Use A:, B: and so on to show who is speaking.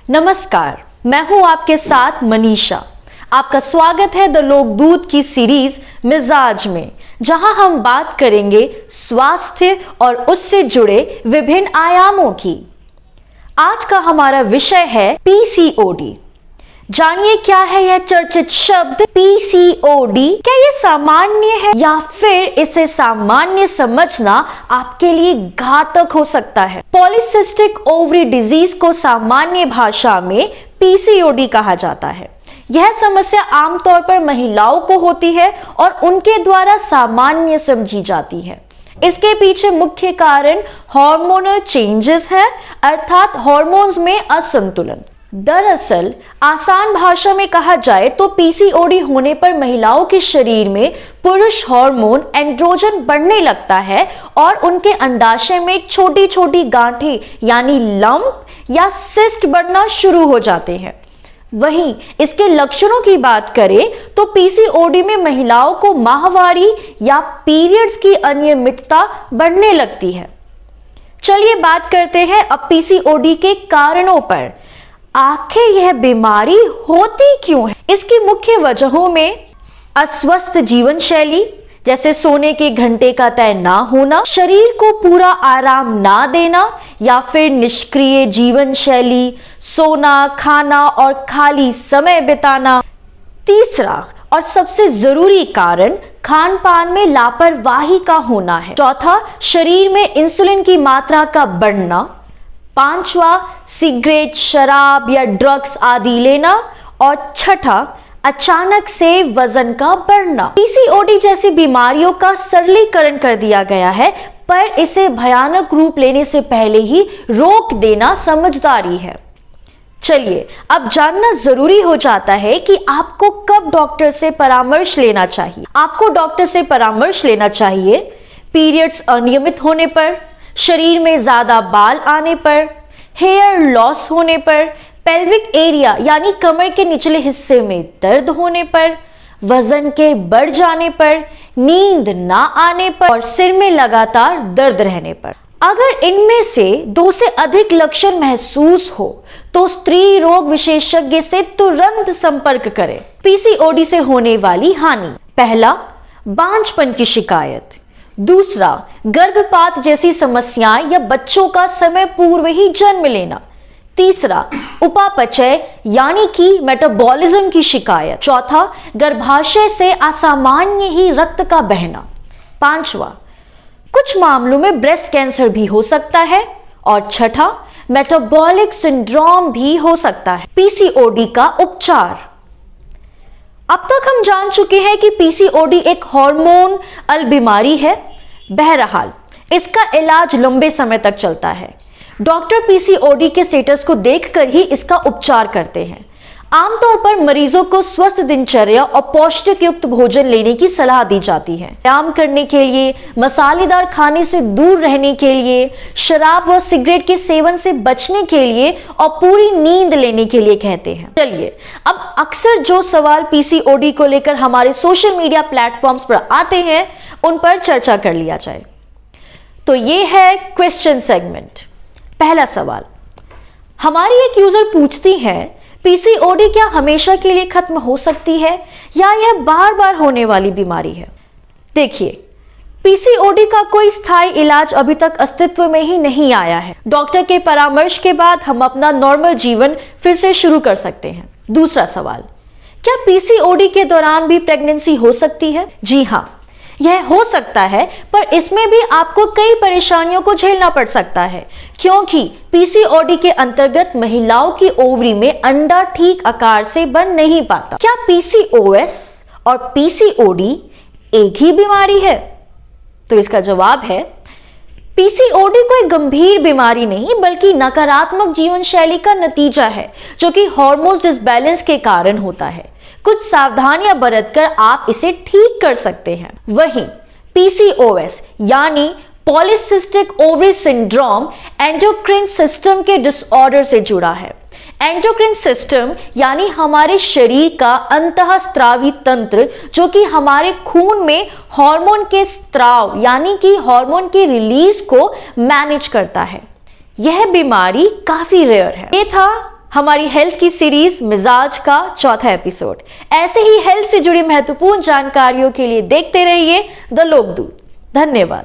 A: नमस्कार, मैं हूं आपके साथ मनीषा। आपका स्वागत है द लोकदूत की सीरीज मिजाज में, जहां हम बात करेंगे स्वास्थ्य और उससे जुड़े विभिन्न आयामों की। आज का हमारा विषय है पीसीओडी। जानिए क्या है यह चर्चित शब्द पीसीओडी। क्या यह सामान्य है या फिर इसे सामान्य समझना आपके लिए घातक हो सकता है? पॉलीसिस्टिक ओवरी डिजीज को सामान्य भाषा में पीसीओडी कहा जाता है। यह समस्या आमतौर पर महिलाओं को होती है और उनके द्वारा सामान्य समझी जाती है। इसके पीछे मुख्य कारण हार्मोनल चेंजेस है, अर्थात हार्मोन्स में असंतुलन। दरअसल आसान भाषा में कहा जाए तो पीसीओडी होने पर महिलाओं के शरीर में पुरुष हार्मोन एंड्रोजन बढ़ने लगता है और उनके अंडाशय में छोटी छोटी गांठें यानी लंप या सिस्ट बढ़ना शुरू हो जाते हैं। वहीं इसके लक्षणों की बात करें तो पीसीओडी में महिलाओं को माहवारी या पीरियड्स की अनियमितता बढ़ने लगती है। चलिए बात करते हैं अब पीसीओडी के कारणों पर। आखिर यह बीमारी होती क्यों है? इसकी मुख्य वजहों में अस्वस्थ जीवन शैली, जैसे सोने के घंटे का तय ना होना, शरीर को पूरा आराम ना देना या फिर निष्क्रिय जीवन शैली, सोना, खाना और खाली समय बिताना। तीसरा और सबसे जरूरी कारण खान पान में लापरवाही का होना है। चौथा, शरीर में इंसुलिन की मात्रा का बढ़ना। पांचवा, सिगरेट, शराब या ड्रग्स आदि लेना। और छठा, अचानक से वजन का बढ़ना। पीसीओडी जैसी बीमारियों का सरलीकरण कर दिया गया है, पर इसे भयानक रूप लेने से पहले ही रोक देना समझदारी है। चलिए अब जानना जरूरी हो जाता है कि आपको कब डॉक्टर से परामर्श लेना चाहिए। आपको डॉक्टर से परामर्श लेना चाहिए पीरियड्स अनियमित होने पर, शरीर में ज्यादा बाल आने पर, हेयर लॉस होने पर, पेल्विक एरिया यानी कमर के निचले हिस्से में दर्द होने पर, वजन के बढ़ जाने पर, नींद ना आने पर और सिर में लगातार दर्द रहने पर। अगर इनमें से 2 से अधिक लक्षण महसूस हो तो स्त्री रोग विशेषज्ञ से तुरंत संपर्क करें। पीसीओडी से होने वाली हानि। पहला, बांझपन की शिकायत। दूसरा, गर्भपात जैसी समस्याएं या बच्चों का समय पूर्व ही जन्म लेना। तीसरा, उपापचय यानी कि मेटाबॉलिज्म की शिकायत। चौथा, गर्भाशय से असामान्य ही रक्त का बहना। पांचवा, कुछ मामलों में ब्रेस्ट कैंसर भी हो सकता है। और छठा, मेटाबॉलिक सिंड्रोम भी हो सकता है। पीसीओडी का उपचार। अब तक हम जान चुके हैं कि पीसीओडी एक हार्मोनल बीमारी है। बहरहाल इसका इलाज लंबे समय तक चलता है। डॉक्टर पीसीओडी के स्टेटस को देखकर ही इसका उपचार करते हैं। आमतौर पर मरीजों को स्वस्थ दिनचर्या और पौष्टिक युक्त भोजन लेने की सलाह दी जाती है। व्यायाम करने के लिए, मसालेदार खाने से दूर रहने के लिए, शराब व सिगरेट के सेवन से बचने के लिए और पूरी नींद लेने के लिए कहते हैं। चलिए अब अक्सर जो सवाल पीसीओडी को लेकर हमारे सोशल मीडिया प्लेटफॉर्म्स पर आते हैं उन पर चर्चा कर लिया जाए। तो ये है क्वेश्चन सेगमेंट। पहला सवाल, हमारी एक यूजर पूछती है, पीसीओडी क्या हमेशा के लिए खत्म हो सकती है या यह बार बार होने वाली बीमारी है? देखिए, पीसीओडी का कोई स्थायी इलाज अभी तक अस्तित्व में ही नहीं आया है। डॉक्टर के परामर्श के बाद हम अपना नॉर्मल जीवन फिर से शुरू कर सकते हैं। दूसरा सवाल, क्या पीसीओडी के दौरान भी प्रेगनेंसी हो सकती है? जी हाँ, यह हो सकता है, पर इसमें भी आपको कई परेशानियों को झेलना पड़ सकता है, क्योंकि पीसीओडी के अंतर्गत महिलाओं की ओवरी में अंडा ठीक आकार से बन नहीं पाता। क्या पीसीओएस और पीसीओडी एक ही बीमारी है? तो इसका जवाब है, पीसीओडी कोई गंभीर बीमारी नहीं बल्कि नकारात्मक जीवन शैली का नतीजा है, जो कि हार्मोन डिसबैलेंस के कारण होता है। कुछ सावधानियां बरतकर आप इसे ठीक कर सकते हैं। वहीं पीसीओएस यानी polycystic ovary syndrome endocrine system के डिसऑर्डर से जुड़ा है। एंडोक्राइन सिस्टम यानी हमारे शरीर का अंतःस्रावी तंत्र, जो कि हमारे खून में हार्मोन के स्त्राव यानी कि हार्मोन के रिलीज को मैनेज करता है। यह बीमारी काफी रेयर है। ये था हमारी हेल्थ की सीरीज मिजाज का चौथा एपिसोड। ऐसे ही हेल्थ से जुड़ी महत्वपूर्ण जानकारियों के लिए देखते रहिए द लोकदूत। धन्यवाद।